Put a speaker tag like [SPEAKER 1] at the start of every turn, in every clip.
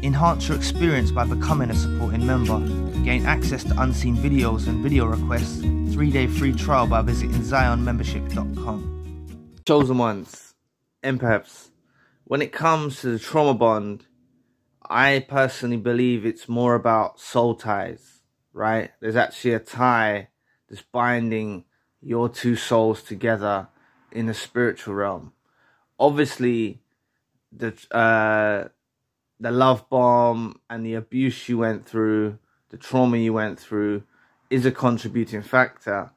[SPEAKER 1] Enhance your experience by becoming a supporting member. Gain access to unseen videos and video requests. 3-day free trial by visiting zionmembership.com. Chosen ones, empaths. When it comes to the trauma bond, I personally believe it's more about soul ties, right? There's actually a tie that's binding your two souls together in the spiritual realm. Obviously, the love bomb and the abuse you went through, the trauma you went through, is a contributing factor.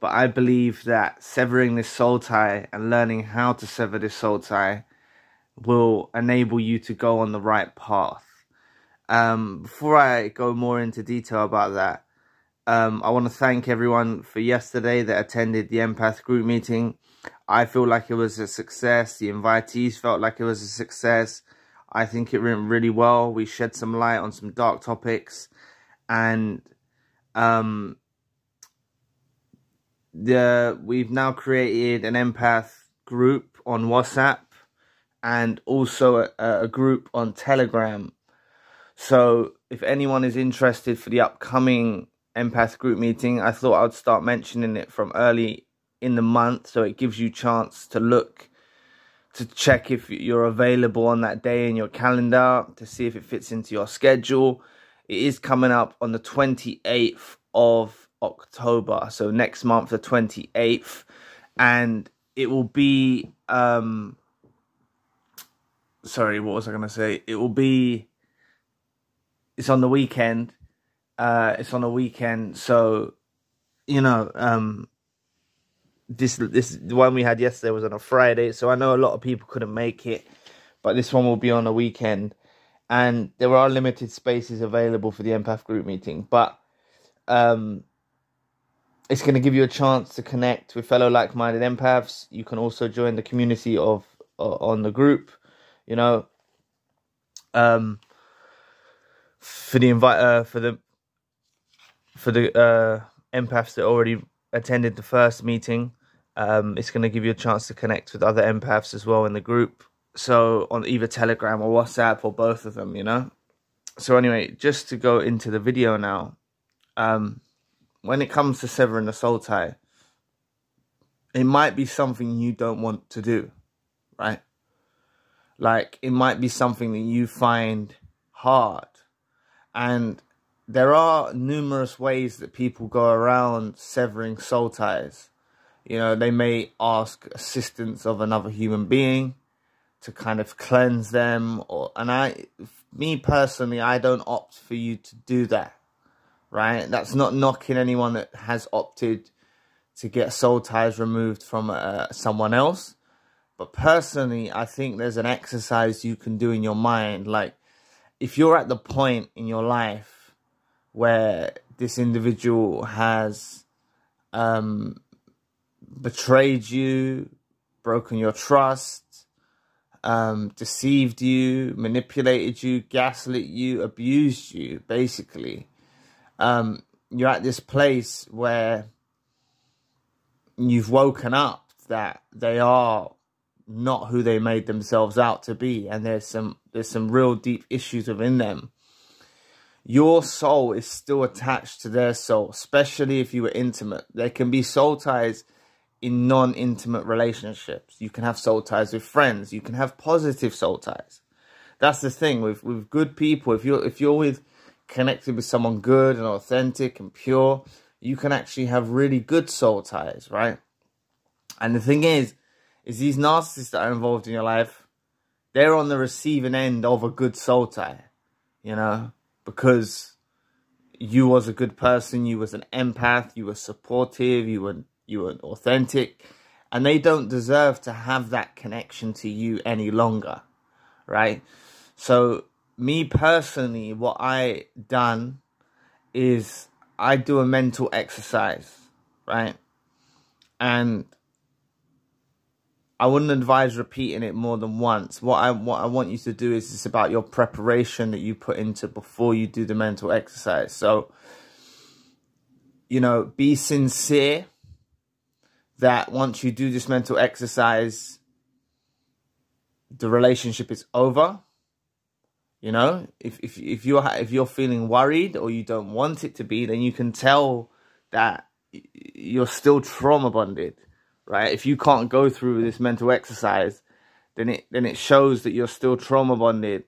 [SPEAKER 1] But I believe that severing this soul tie and learning how to sever this soul tie will enable you to go on the right path. Before I go more into detail about that, I want to thank everyone for yesterday that attended the empath group meeting. I feel like it was a success. The invitees felt like it was a success. I think it went really well. We shed some light on some dark topics, and we've now created an empath group on WhatsApp and also a group on Telegram. So if anyone is interested for the upcoming empath group meeting, I thought I'd start mentioning it from early in the month, so it gives you a chance to look, to check if you're available on that day in your calendar, to see if it fits into your schedule. It is coming up on the 28th of October, so next month, the 28th, and it will be, sorry, what was I going to say? It's on the weekend. It's on a weekend, so, you know, this the one we had yesterday was on a Friday, so I know a lot of people couldn't make it, but this one will be on a weekend, and there are limited spaces available for the empath group meeting, but it's going to give you a chance to connect with fellow like-minded empaths. You can also join the community on the group, you know, for the empaths that already attended the first meeting. It's going to give you a chance to connect with other empaths as well in the group, so on either Telegram or WhatsApp or both of them, you know. So anyway, just to go into the video now, when it comes to severing the soul tie, it might be something you don't want to do, right? Like, it might be something that you find hard, and there are numerous ways that people go around severing soul ties. You know, they may ask assistance of another human being to kind of cleanse them, me personally, I don't opt for you to do that, right? That's not knocking anyone that has opted to get soul ties removed from someone else. But personally, I think there's an exercise you can do in your mind. Like, if you're at the point in your life where this individual has betrayed you, broken your trust, deceived you, manipulated you, gaslit you, abused you, basically, you're at this place where you've woken up that they are not who they made themselves out to be, and there's some real deep issues within them. Your soul is still attached to their soul, especially if you were intimate. There can be soul ties in non-intimate relationships. You can have soul ties with friends. You can have positive soul ties. That's the thing with good people. If you're connected with someone good and authentic and pure, you can actually have really good soul ties, right? And the thing is these narcissists that are involved in your life, they're on the receiving end of a good soul tie, you know, because you was a good person, you was an empath, you were supportive, you were authentic, and they don't deserve to have that connection to you any longer, right? So me personally, what I done is I do a mental exercise, right? And I wouldn't advise repeating it more than once. What I want you to do is it's about your preparation that you put into before you do the mental exercise. So, you know, be sincere that once you do this mental exercise, the relationship is over. You know, if you're feeling worried or you don't want it to be, then you can tell that you're still trauma bonded, right? If you can't go through this mental exercise, then it shows that you're still trauma bonded,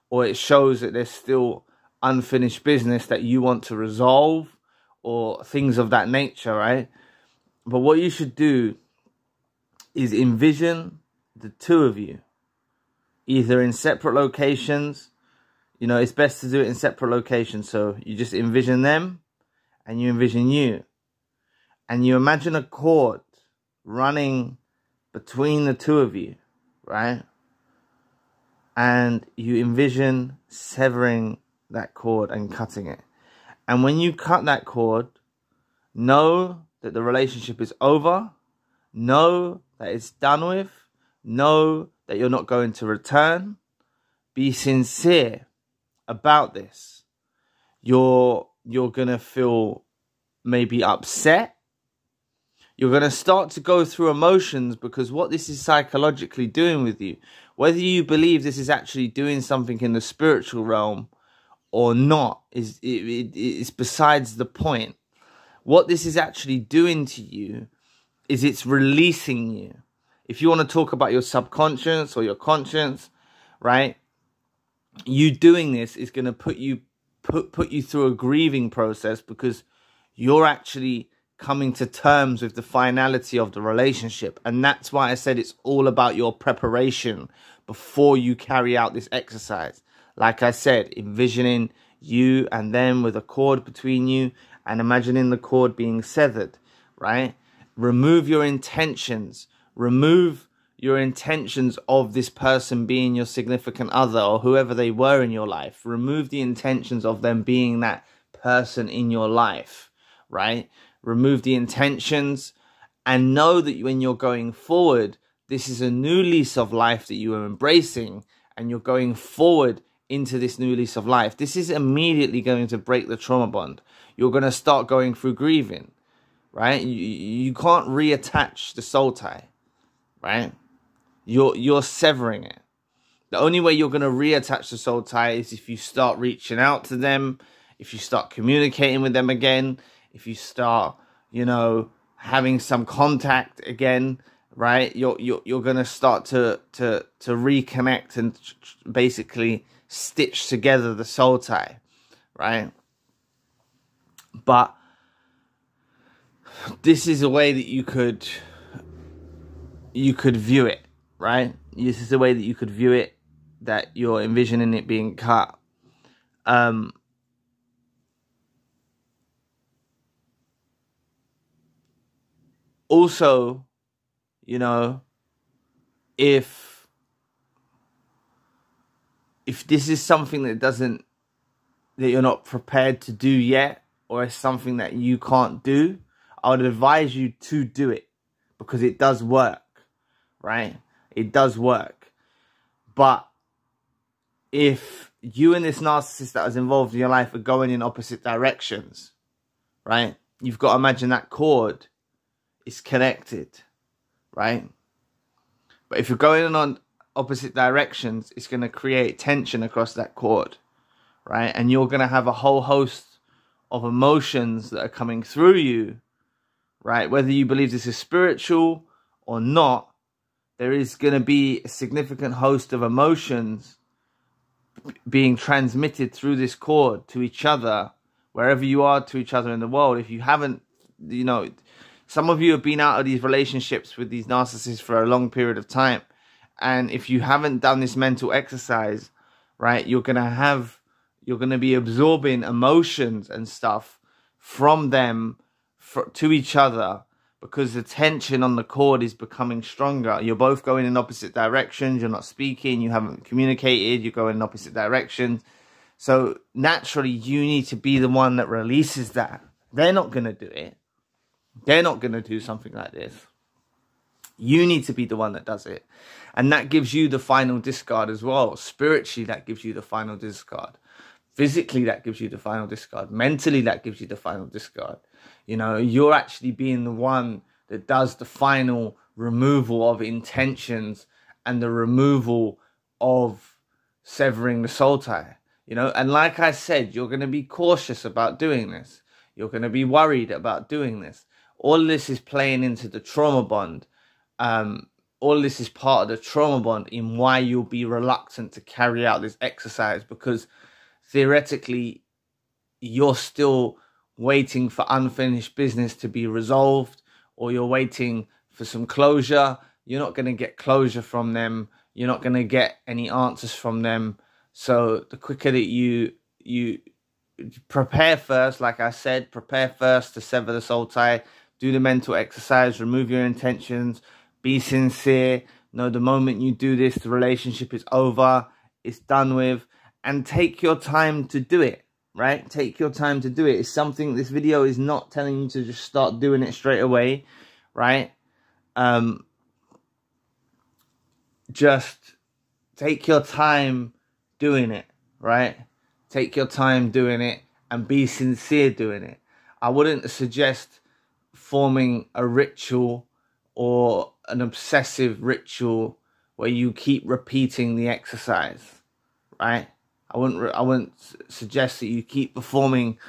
[SPEAKER 1] or it shows that there's still unfinished business that you want to resolve, or things of that nature, right? But what you should do is envision the two of you, either in separate locations. You know, it's best to do it in separate locations. So you just envision them and you envision you. And you imagine a cord running between the two of you, right? And you envision severing that cord and cutting it. And when you cut that cord, know that the relationship is over. Know that it's done with. Know that you're not going to return. Be sincere about this. You're gonna feel maybe upset. You're gonna start to go through emotions, because what this is psychologically doing with you, whether you believe this is actually doing something in the spiritual realm or not, is besides the point. What this is actually doing to you is it's releasing you. If you want to talk about your subconscious or your conscience, right? You doing this is going to put you through a grieving process, because you're actually coming to terms with the finality of the relationship. And that's why I said it's all about your preparation before you carry out this exercise. Like I said, envisioning you and them with a cord between you, and imagining the cord being severed, right? Remove your intentions. Remove your intentions of this person being your significant other or whoever they were in your life. Remove the intentions of them being that person in your life, right? Remove the intentions, and know that when you're going forward, this is a new lease of life that you are embracing, and you're going forward into this new lease of life. This is immediately going to break the trauma bond. You're going to start going through grieving, right? You can't reattach the soul tie, right? You're severing it. The only way you're going to reattach the soul tie is if you start reaching out to them, if you start communicating with them again, if you start, you know, having some contact again, right? You're going to start to reconnect and basically stitch together the soul tie, right? But this is a way that you could view it, right? This is the way that you could view it, that you're envisioning it being cut. Also, you know, if this is something that you're not prepared to do yet, or it's something that you can't do, I would advise you to do it, because it does work, right? It does work. But if you and this narcissist that is involved in your life are going in opposite directions, right? You've got to imagine that cord is connected, right? But if you're going on opposite directions, it's going to create tension across that cord, right? And you're going to have a whole host of emotions that are coming through you, right? Whether you believe this is spiritual or not, there is going to be a significant host of emotions being transmitted through this cord to each other, wherever you are, to each other in the world. If you haven't, you know, some of you have been out of these relationships with these narcissists for a long period of time. And if you haven't done this mental exercise, right, you're going to be absorbing emotions and stuff from them to each other, because the tension on the cord is becoming stronger. You're both going in opposite directions. You're not speaking. You haven't communicated. You're going in opposite directions. So naturally, you need to be the one that releases that. They're not going to do it. They're not going to do something like this. You need to be the one that does it. And that gives you the final discard as well. Spiritually, that gives you the final discard. Physically, that gives you the final discard. Mentally, that gives you the final discard. You know, you're actually being the one that does the final removal of intentions and the removal of severing the soul tie, you know. And like I said, you're going to be cautious about doing this. You're going to be worried about doing this. All this is playing into the trauma bond. All this is part of the trauma bond in why you'll be reluctant to carry out this exercise, because theoretically you're still waiting for unfinished business to be resolved, or you're waiting for some closure. You're not going to get closure from them. You're not going to get any answers from them. So the quicker that you prepare first, like I said, prepare first to sever the soul tie, do the mental exercise, remove your intentions, be sincere. Know the moment you do this, the relationship is over, it's done with, and take your time to do it, right? Take your time to do it. It's something, this video is not telling you to just start doing it straight away, right? Just take your time doing it, right? Take your time doing it and be sincere doing it. I wouldn't suggest forming a ritual or an obsessive ritual where you keep repeating the exercise, right? I wouldn't suggest that you keep performing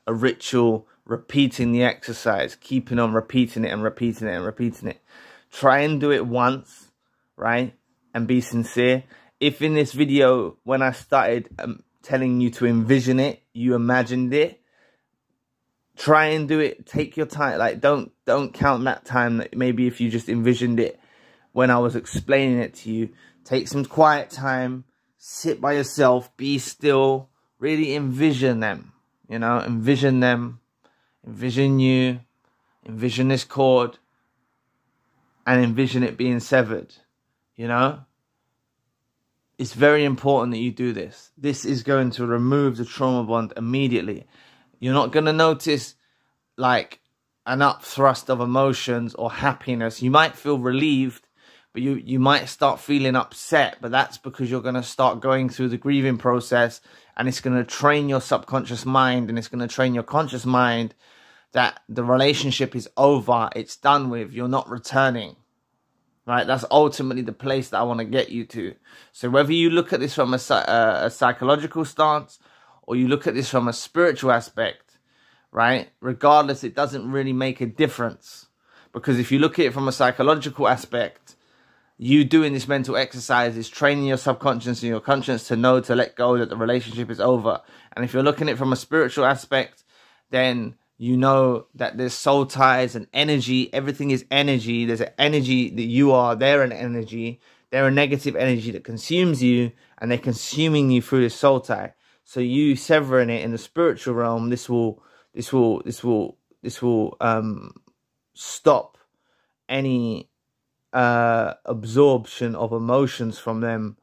[SPEAKER 1] a ritual, repeating the exercise, keeping on repeating it and repeating it and repeating it. Try and do it once, right? And be sincere. If in this video, when I started telling you to envision it, you imagined it, try and do it. Take your time. Like, don't count that time. That maybe if you just envisioned it when I was explaining it to you, take some quiet time, sit by yourself, be still, really envision them, you know, envision them, envision you, envision this cord, and envision it being severed, you know. It's very important that you do this. This is going to remove the trauma bond immediately. You're not going to notice like an upthrust of emotions or happiness. You might feel relieved, but you might start feeling upset. But that's because you're going to start going through the grieving process, and it's going to train your subconscious mind, and it's going to train your conscious mind that the relationship is over. It's done with. You're not returning. Right, that's ultimately the place that I want to get you to. So whether you look at this from a psychological stance, or you look at this from a spiritual aspect, right? Regardless, it doesn't really make a difference. Because if you look at it from a psychological aspect, you doing this mental exercise is training your subconscious and your conscience to know to let go, that the relationship is over. And if you're looking at it from a spiritual aspect, then you know that there's soul ties and energy. Everything is energy. There's an energy that you are. They're an energy. They're a negative energy that consumes you, and they're consuming you through this soul tie. So you severing it in the spiritual realm, this will stop any absorption of emotions from them,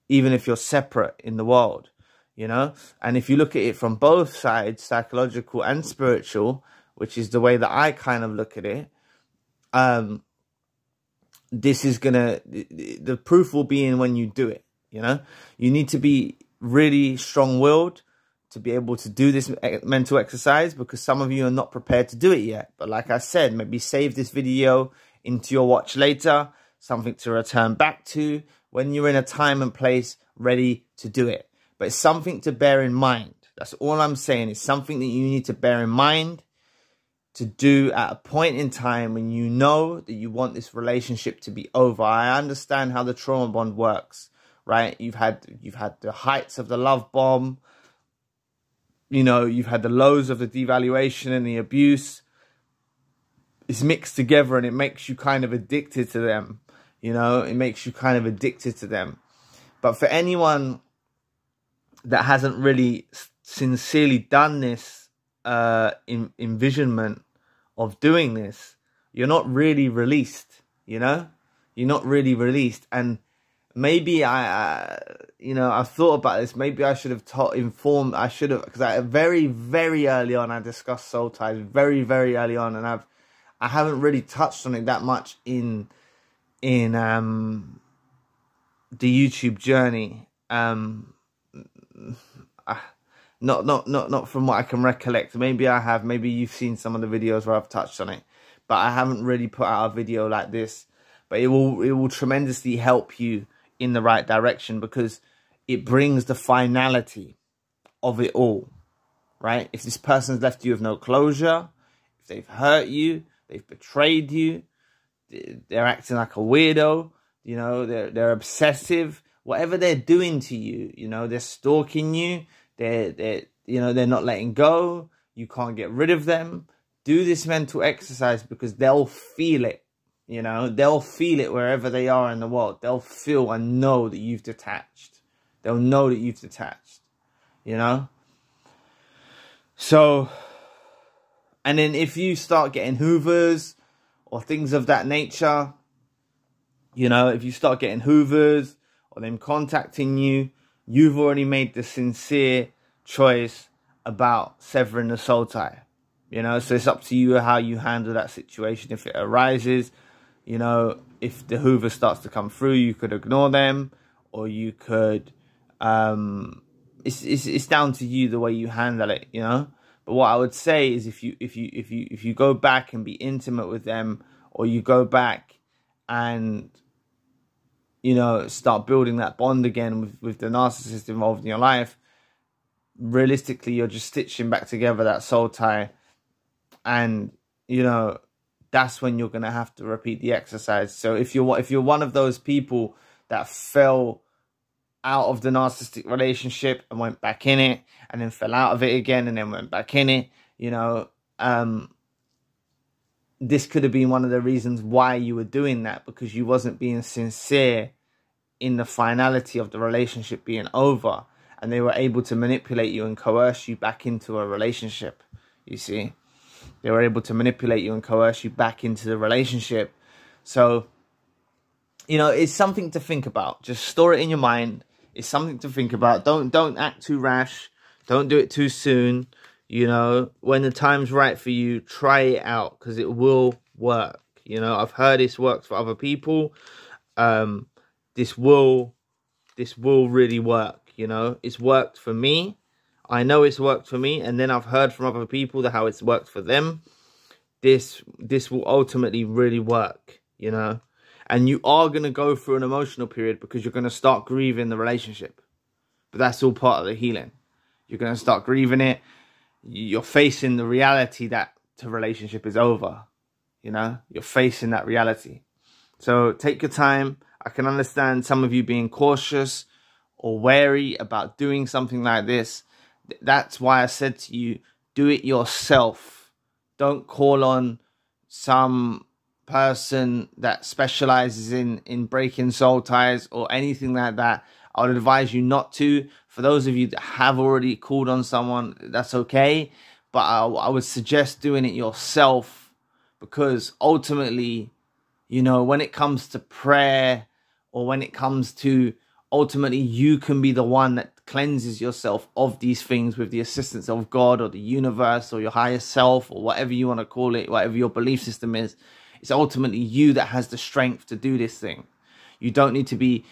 [SPEAKER 1] even if you're separate in the world. You know, and if you look at it from both sides, psychological and spiritual, which is the way that I kind of look at it, this is gonna, the proof will be in when you do it. You know, you need to be really strong-willed to be able to do this mental exercise, because some of you are not prepared to do it yet. But like I said, maybe save this video into your watch later, something to return back to when you're in a time and place ready to do it. But it's something to bear in mind. That's all I'm saying. It's something that you need to bear in mind to do at a point in time when you know that you want this relationship to be over. I understand how the trauma bond works, right? You've had the heights of the love bomb. You know, you've had the lows of the devaluation and the abuse. It's mixed together, and it makes you kind of addicted to them. You know, it makes you kind of addicted to them. But for anyone that hasn't really sincerely done this envisionment of doing this, you're not really released, you know? You're not really released. And maybe you know, I've thought about this. Maybe I should have informed, because very, very early on, I discussed soul ties very, very early on. And I haven't really touched on it that much in the YouTube journey. Not from what I can recollect. Maybe I have. Maybe you've seen some of the videos where I've touched on it, but I haven't really put out a video like this. But it will tremendously help you in the right direction, because it brings the finality of it all, right? If this person's left you with no closure, if they've hurt you, they've betrayed you, they're acting like a weirdo, you know, they're obsessive, whatever they're doing to you, you know, they're stalking you, they're you know, they're not letting go, you can't get rid of them. Do this mental exercise, because they'll feel it, you know, they'll feel it wherever they are in the world. They'll feel and know that you've detached. They'll know that you've detached, you know. So, and then if you start getting hoovers or things of that nature, you know, if you start getting hoovers or them contacting you, you've already made the sincere choice about severing the soul tie, you know. So it's up to you how you handle that situation. If it arises, you know, if the hoover starts to come through, you could ignore them, or you could, it's down to you the way you handle it, you know. But what I would say is, if you go back and be intimate with them, or you go back and, you know, start building that bond again with the narcissist involved in your life, realistically, you're just stitching back together that soul tie. And, you know, that's when you're going to have to repeat the exercise. So if you're one of those people that fell out of the narcissistic relationship and went back in it, and then fell out of it again and then went back in it, you know, this could have been one of the reasons why you were doing that, because you wasn't being sincere in the finality of the relationship being over, and they were able to manipulate you and coerce you back into a relationship. You see, they were able to manipulate you and coerce you back into the relationship. So, you know, it's something to think about. Just store it in your mind. It's something to think about. Don't act too rash. Don't do it too soon. You know, when the time's right for you, try it out, because it will work. You know, I've heard this works for other people. This will really work. You know, it's worked for me. I know it's worked for me, and then I've heard from other people how it's worked for them. This will ultimately really work, you know. And you are going to go through an emotional period, because you're going to start grieving the relationship. But that's all part of the healing. You're going to start grieving it. You're facing the reality that the relationship is over. You know, you're facing that reality. So take your time. I can understand some of you being cautious or wary about doing something like this. That's why I said to you, do it yourself. Don't call on some person that specializes in breaking soul ties or anything like that. I would advise you not to. For those of you that have already called on someone, that's okay. But I would suggest doing it yourself, because ultimately, you know, when it comes to prayer, or when it comes to, ultimately, you can be the one that cleanses yourself of these things with the assistance of God or the universe or your higher self, or whatever you want to call it, whatever your belief system is. It's ultimately you that has the strength to do this thing. You don't need to be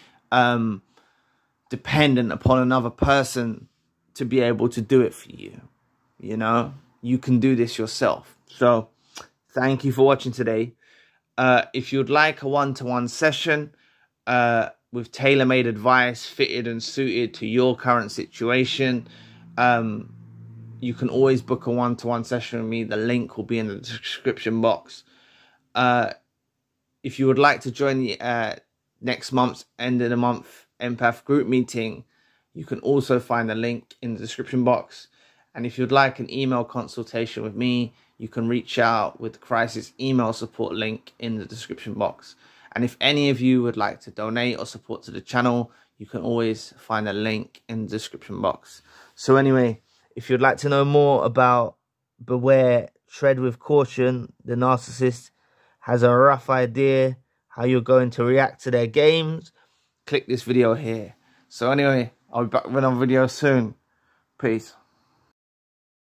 [SPEAKER 1] dependent upon another person to be able to do it for you. You know, you can do this yourself. So thank you for watching today. If you'd like a one-to-one session with tailor-made advice fitted and suited to your current situation, you can always book a one-to-one session with me. The link will be in the description box. If you would like to join the next month's end of the month empath group meeting, you can also find the link in the description box. And if you'd like an email consultation with me, you can reach out with the crisis email support link in the description box. And if any of you would like to donate or support to the channel, you can always find a link in the description box. So anyway, if you'd like to know more about Beware, Tread with Caution, the narcissist has a rough idea how you're going to react to their games, click this video here. So anyway, I'll be back with another video soon. Peace.